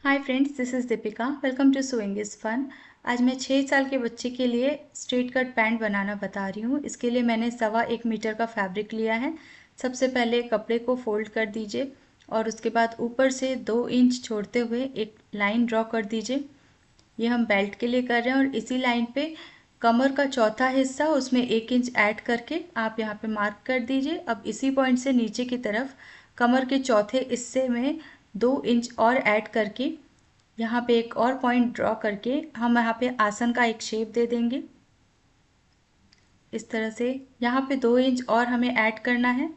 Hi friends, this is Deepika. Welcome to sewing is fun. आज मैं 6 साल के बच्चे के लिए स्ट्रेट कट पैंट बनाना बता रही हूँ। इसके लिए मैंने 1.25 मीटर का फैब्रिक लिया है। सबसे पहले कपड़े को फोल्ड कर दीजिए और उसके बाद ऊपर से 2 इंच छोड़ते हुए एक लाइन ड्रॉ कर दीजिए। ये हम बेल्ट के लिए कर रहे हैं और इसी लाइन पे कमर का चौथा हिस्सा उसमें 1 इंच ऐड करके आप यहाँ पे मार्क कर दीजिए। अब इसी पॉइंट से नीचे की तरफ कमर के चौथे हिस्से में 2 इंच और ऐड करके यहाँ पे एक और पॉइंट ड्रॉ करके हम यहाँ पे आसन का एक शेप दे देंगे। इस तरह से यहाँ पे 2 इंच और हमें ऐड करना है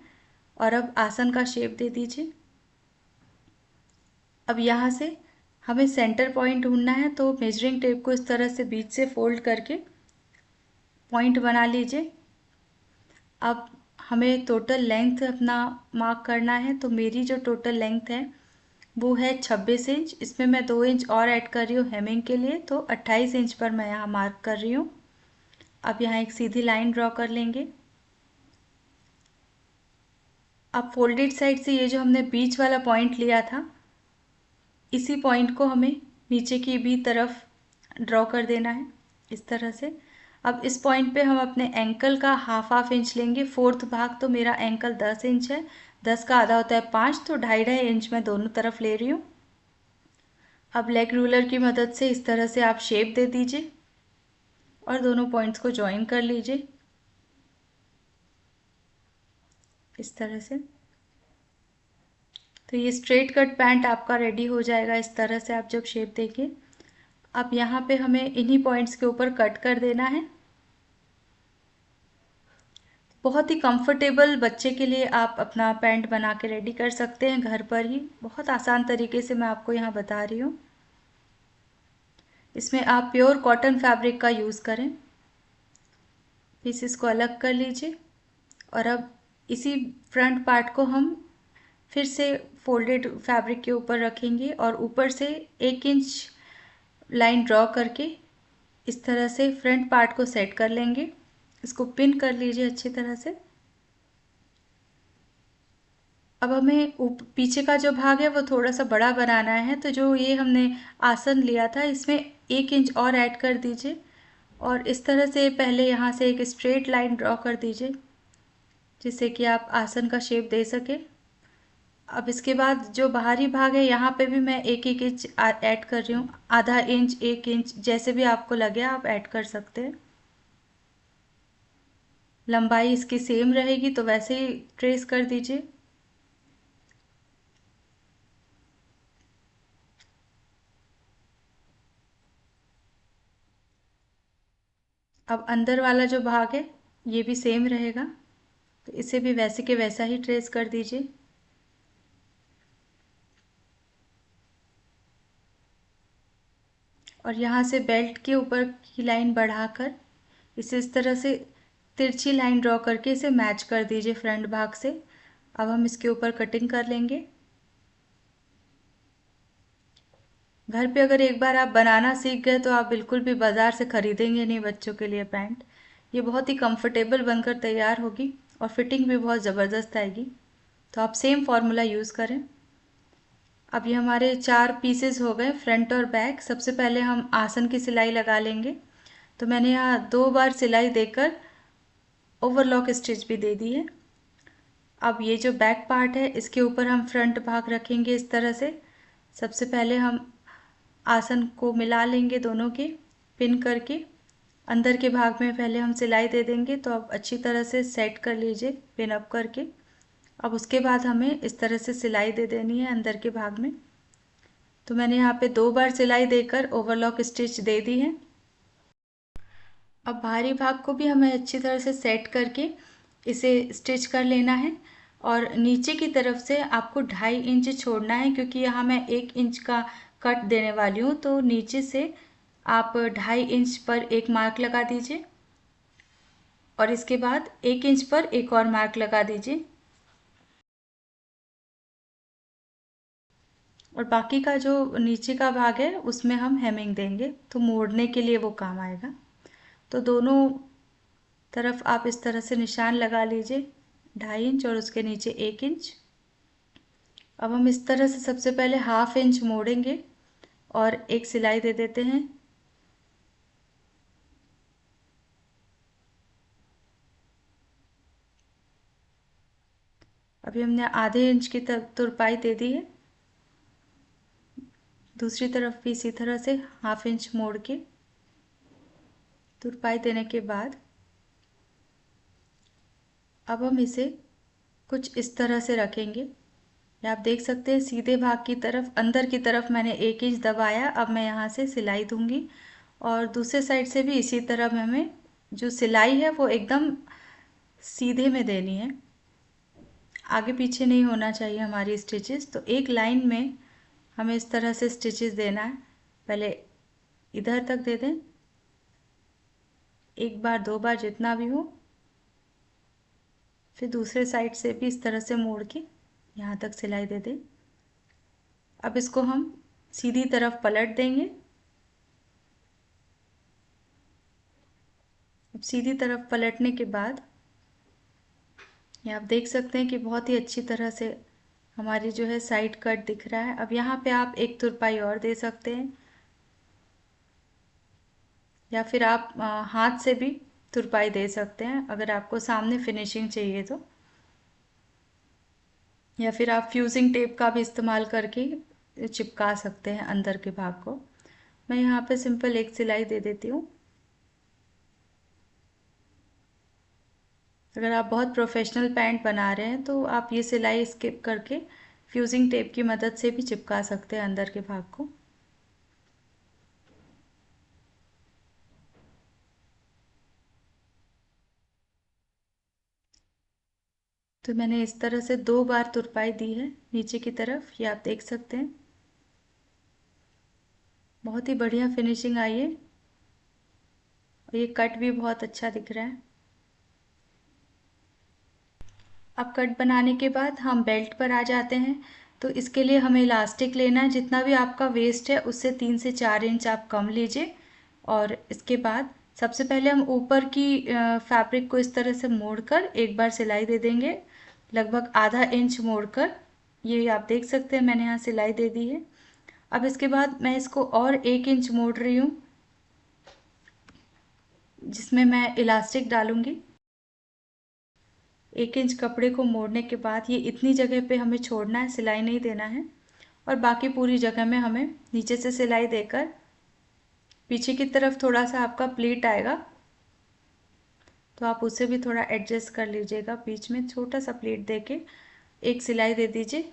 और अब आसन का शेप दे दीजिए। अब यहाँ से हमें सेंटर पॉइंट ढूंढना है, तो मेजरिंग टेप को इस तरह से बीच से फोल्ड करके पॉइंट बना लीजिए। अब हमें टोटल लेंथ अपना मार्क करना है, तो मेरी जो टोटल लेंथ है वो है 26 इंच। इसमें मैं 2 इंच और ऐड कर रही हूँ हेमिंग के लिए, तो 28 इंच पर मैं यहाँ मार्क कर रही हूँ। अब यहाँ एक सीधी लाइन ड्रॉ कर लेंगे। अब फोल्डेड साइड से ये जो हमने बीच वाला पॉइंट लिया था, इसी पॉइंट को हमें नीचे की भी तरफ ड्रॉ कर देना है इस तरह से। अब इस पॉइंट पे हम अपने एंकल का हाफ इंच लेंगे। फोर्थ भाग, तो मेरा एंकल 10 इंच है, 10 का आधा होता है 5, तो 2.5 इंच मैं दोनों तरफ ले रही हूँ। अब लेग रूलर की मदद से इस तरह से आप शेप दे दीजिए और दोनों पॉइंट्स को ज्वाइन कर लीजिए इस तरह से। तो ये स्ट्रेट कट पैंट आपका रेडी हो जाएगा इस तरह से आप जब शेप देंगे। अब यहाँ पे हमें इन्हीं पॉइंट्स के ऊपर कट कर देना है। बहुत ही कंफर्टेबल बच्चे के लिए आप अपना पैंट बना के रेडी कर सकते हैं घर पर ही। बहुत आसान तरीके से मैं आपको यहाँ बता रही हूँ। इसमें आप प्योर कॉटन फैब्रिक का यूज़ करें। पीसेस को अलग कर लीजिए और अब इसी फ्रंट पार्ट को हम फिर से फोल्डेड फैब्रिक के ऊपर रखेंगे और ऊपर से 1 इंच लाइन ड्रॉ करके इस तरह से फ्रंट पार्ट को सेट कर लेंगे। इसको पिन कर लीजिए अच्छी तरह से। अब हमें पीछे का जो भाग है वो थोड़ा सा बड़ा बनाना है, तो जो ये हमने आसन लिया था इसमें 1 इंच और ऐड कर दीजिए और इस तरह से पहले यहाँ से एक स्ट्रेट लाइन ड्रॉ कर दीजिए जिससे कि आप आसन का शेप दे सके। अब इसके बाद जो बाहरी भाग है यहाँ पे भी मैं 1-1 इंच ऐड कर रही हूँ। आधा इंच, 1 इंच, जैसे भी आपको लगे आप ऐड कर सकते हैं। लंबाई इसकी सेम रहेगी तो वैसे ही ट्रेस कर दीजिए। अब अंदर वाला जो भाग है ये भी सेम रहेगा, तो इसे भी वैसे के वैसा ही ट्रेस कर दीजिए। और यहाँ से बेल्ट के ऊपर की लाइन बढ़ाकर इसे इस तरह से तिरछी लाइन ड्रॉ करके इसे मैच कर दीजिए फ्रंट भाग से। अब हम इसके ऊपर कटिंग कर लेंगे। घर पे अगर एक बार आप बनाना सीख गए तो आप बिल्कुल भी बाज़ार से ख़रीदेंगे नहीं बच्चों के लिए पैंट। ये बहुत ही कंफर्टेबल बनकर तैयार होगी और फिटिंग भी बहुत ज़बरदस्त आएगी। तो आप सेम फार्मूला यूज़ करें। अब ये हमारे 4 पीसेस हो गए, फ्रंट और बैक। सबसे पहले हम आसन की सिलाई लगा लेंगे। तो मैंने यहाँ 2 बार सिलाई देकर ओवरलॉक स्टिच भी दे दी है। अब ये जो बैक पार्ट है इसके ऊपर हम फ्रंट भाग रखेंगे इस तरह से। सबसे पहले हम आसन को मिला लेंगे दोनों के, पिन करके अंदर के भाग में पहले हम सिलाई दे देंगे। तो अब अच्छी तरह से सेट कर लीजिए पिन अप करके। अब उसके बाद हमें इस तरह से सिलाई दे देनी है अंदर के भाग में। तो मैंने यहाँ पे 2 बार सिलाई देकर ओवरलॉक स्टिच दे दी है। अब बाहरी भाग को भी हमें अच्छी तरह से सेट करके इसे स्टिच कर लेना है और नीचे की तरफ से आपको 2.5 इंच छोड़ना है, क्योंकि यहाँ मैं 1 इंच का कट देने वाली हूँ। तो नीचे से आप 2.5 इंच पर एक मार्क लगा दीजिए और इसके बाद 1 इंच पर एक और मार्क लगा दीजिए और बाकी का जो नीचे का भाग है उसमें हम हेमिंग देंगे, तो मोड़ने के लिए वो काम आएगा। तो दोनों तरफ आप इस तरह से निशान लगा लीजिए, 2.5 इंच और उसके नीचे 1 इंच। अब हम इस तरह से सबसे पहले हाफ इंच मोड़ेंगे और एक सिलाई दे देते हैं। अभी हमने आधे इंच की तुरपाई दे दी है। दूसरी तरफ भी इसी तरह से हाफ इंच मोड़ के तुरपाई देने के बाद अब हम इसे कुछ इस तरह से रखेंगे। ये आप देख सकते हैं सीधे भाग की तरफ अंदर की तरफ मैंने 1 इंच दबाया। अब मैं यहाँ से सिलाई दूंगी और दूसरे साइड से भी इसी तरह में हमें जो सिलाई है वो एकदम सीधे में देनी है, आगे पीछे नहीं होना चाहिए हमारी स्टिचेस। तो एक लाइन में हमें इस तरह से स्टिचेस देना है। पहले इधर तक दे दें, एक बार दो बार जितना भी हो, फिर दूसरे साइड से भी इस तरह से मोड़ के यहाँ तक सिलाई दे दें। अब इसको हम सीधी तरफ पलट देंगे। अब सीधी तरफ पलटने के बाद ये आप देख सकते हैं कि बहुत ही अच्छी तरह से हमारी जो है साइड कट दिख रहा है। अब यहाँ पे आप एक तुरपाई और दे सकते हैं या फिर आप हाथ से भी तुरपाई दे सकते हैं अगर आपको सामने फिनिशिंग चाहिए तो, या फिर आप फ्यूजिंग टेप का भी इस्तेमाल करके चिपका सकते हैं अंदर के भाग को। मैं यहाँ पे सिंपल एक सिलाई दे देती हूँ। अगर आप बहुत प्रोफेशनल पैंट बना रहे हैं तो आप ये सिलाई स्किप करके फ्यूजिंग टेप की मदद से भी चिपका सकते हैं अंदर के भाग को। तो मैंने इस तरह से 2 बार तुरपाई दी है नीचे की तरफ, ये आप देख सकते हैं। बहुत ही बढ़िया फिनिशिंग आई है और ये कट भी बहुत अच्छा दिख रहा है। अब कट बनाने के बाद हम बेल्ट पर आ जाते हैं। तो इसके लिए हमें इलास्टिक लेना है, जितना भी आपका वेस्ट है उससे 3 से 4 इंच आप कम लीजिए। और इसके बाद सबसे पहले हम ऊपर की फैब्रिक को इस तरह से मोड़कर एक बार सिलाई दे देंगे, लगभग आधा इंच मोड़कर। ये आप देख सकते हैं मैंने यहाँ सिलाई दे दी है। अब इसके बाद मैं इसको और 1 इंच मोड़ रही हूँ, जिसमें मैं इलास्टिक डालूंगी। 1 इंच कपड़े को मोड़ने के बाद ये इतनी जगह पे हमें छोड़ना है, सिलाई नहीं देना है। और बाकी पूरी जगह में हमें नीचे से सिलाई देकर पीछे की तरफ थोड़ा सा आपका प्लीट आएगा तो आप उसे भी थोड़ा एडजस्ट कर लीजिएगा। बीच में छोटा सा प्लीट देके एक सिलाई दे दीजिए।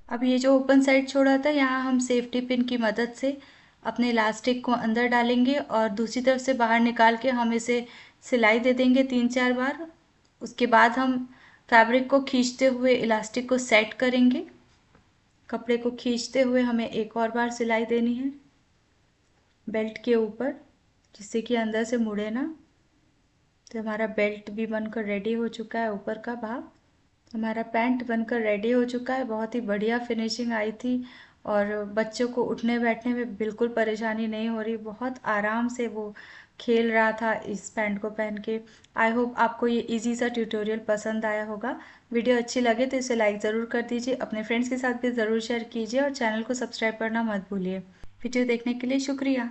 अब ये जो ओपन साइड छोड़ा था यहाँ हम सेफ्टी पिन की मदद से अपने इलास्टिक को अंदर डालेंगे और दूसरी तरफ से बाहर निकाल के हम इसे सिलाई दे देंगे 3-4 बार। उसके बाद हम फैब्रिक को खींचते हुए इलास्टिक को सेट करेंगे। कपड़े को खींचते हुए हमें एक और बार सिलाई देनी है बेल्ट के ऊपर, जिससे कि अंदर से मुड़े ना। तो हमारा बेल्ट भी बनकर रेडी हो चुका है। ऊपर का भाग हमारा पैंट बनकर रेडी हो चुका है। बहुत ही बढ़िया फिनिशिंग आई थी और बच्चों को उठने बैठने में बिल्कुल परेशानी नहीं हो रही, बहुत आराम से वो खेल रहा था इस पैंट को पहन के। आई होप आपको ये इजी सा ट्यूटोरियल पसंद आया होगा। वीडियो अच्छी लगे तो इसे लाइक ज़रूर कर दीजिए, अपने फ्रेंड्स के साथ भी ज़रूर शेयर कीजिए और चैनल को सब्सक्राइब करना मत भूलिए। वीडियो देखने के लिए शुक्रिया।